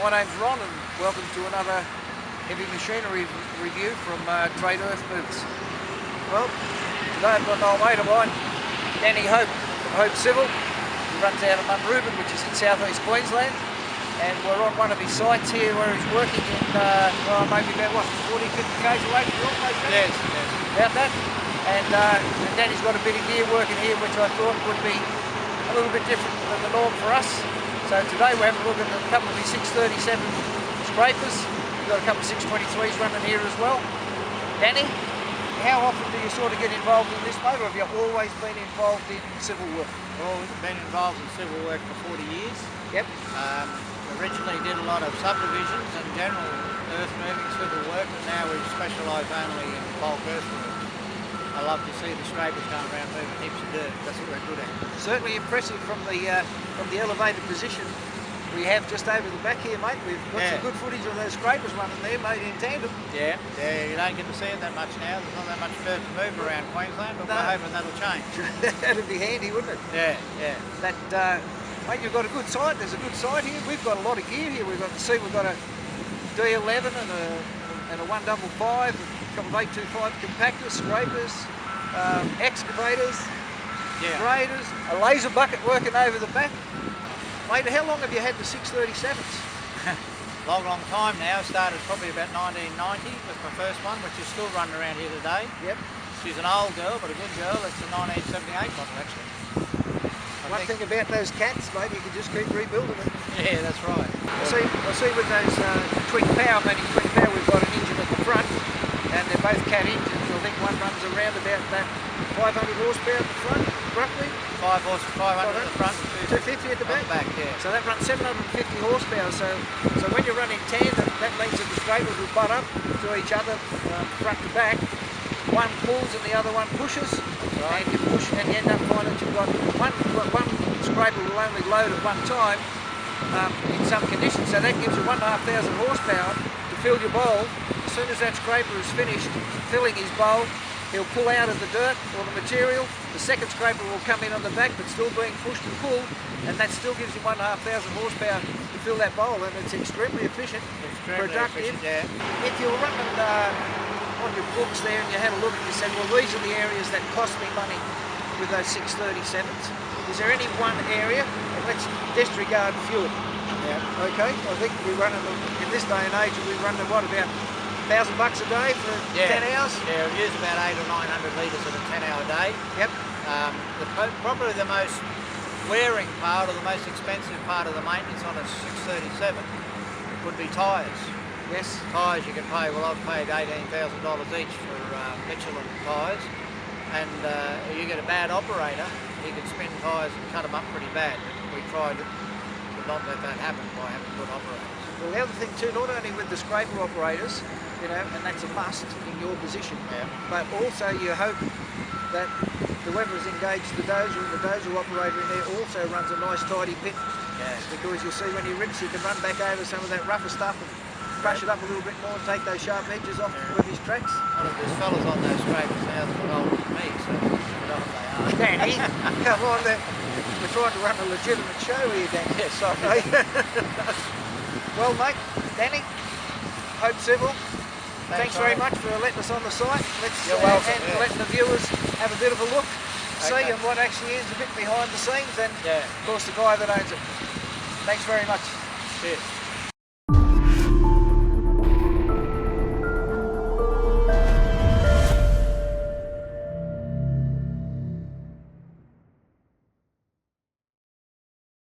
My name's Ron and welcome to another heavy machinery review from Trade Earthmovers. Well, today I've got an old mate of mine, Danny Hope from Hope Civil. He runs out of Munrooban, which is in southeast Queensland, and we're on one of his sites here where he's working in maybe about what, 40, 50 k's away from your place? Yes. About that. And Danny's got a bit of gear working here which I thought would be a little bit different than the norm for us. So today we're having a look at a couple of the 637 scrapers. We've got a couple of 623s running here as well. Danny, how often do you sort of get involved in this, mate, or have you always been involved in civil work? Well, we've been involved in civil work for 40 years. Yep. Originally did a lot of subdivisions and general earth moving civil work, and now we specialise only in bulk earthworks. I love to see the scrapers going around moving heaps of dirt. That's what we're good at. Certainly impressive from the elevated position we have just over the back here, mate. We've got some good footage of those scrapers running there, made in tandem. Yeah, you don't get to see it that much now. There's not that much dirt to move around Queensland, but we're hoping that'll change. That'd be handy, wouldn't it? Yeah. That, mate, you've got a good site. There's a good site here. We've got a lot of gear here. We've got a D11 and a 155, a couple of 825 compactors, scrapers, excavators, graders, a laser bucket working over the back. Mate, how long have you had the 637s? Long time now. Started probably about 1990 was my first one, which is still running around here today. Yep. She's an old girl, but a good girl. It's a 1978 model, actually. One thing about those cats, mate, you can just keep rebuilding them. Yeah, that's right. I see with those twin power, we've got an engine at the front, and they're both cat engines. I think one runs around about that 500 horsepower at the front, roughly. 500 at the front, 250 at the back. Yeah. So that runs 750 horsepower. So when you're running tandem, that means that the scrapers will butt up to each other, front to back. One pulls and the other one pushes, and you push, and you end up finding you've got one scraper will only load at one time in some conditions. So that gives you 1,500 horsepower to fill your bowl. As soon as that scraper is finished filling his bowl, he'll pull out of the dirt or the material. The second scraper will come in on the back, but still being pushed and pulled, and that still gives you 1,500 horsepower to fill that bowl, and it's extremely efficient, productive. If you're running on your books there and you had a look and you said, well, these are the areas that cost me money with those 637s, is there any one area, and let's disregard fuel? Yeah. Okay, I think we run them, in this day and age, we run them, what, about $1,000 a day for 10 hours? Yeah, we use about 800 or 900 litres in a 10-hour day. Yep. Probably the most wearing part or the most expensive part of the maintenance on a 637 would be tyres. Yes. Tyres you can pay, well, I've paid $18,000 each for Michelin tyres, and you get a bad operator, he can spin tyres and cut them up pretty bad. We tried to not let that happen by having good operators. Well, the other thing too, not only with the scraper operators, you know, and that's a must in your position, but also you hope that whoever's engaged the dozer and the dozer operator in there also runs a nice tidy pit. Yeah. Because you'll see when you rinse, you can run back over some of that rougher stuff and brush it up a little bit more and take those sharp edges off with his tracks. Well, there's fellas on those scrapers now that are older than me, so I don't know what they are. Danny, come on, we're trying to run a legitimate show here, Danny. Yeah, sorry. Well, mate, Danny, Hope Civil, thanks very much for letting us on the site. You're welcome. And letting the viewers have a bit of a look, see what actually is a bit behind the scenes, and of course the guy that owns it. Thanks very much. Cheers.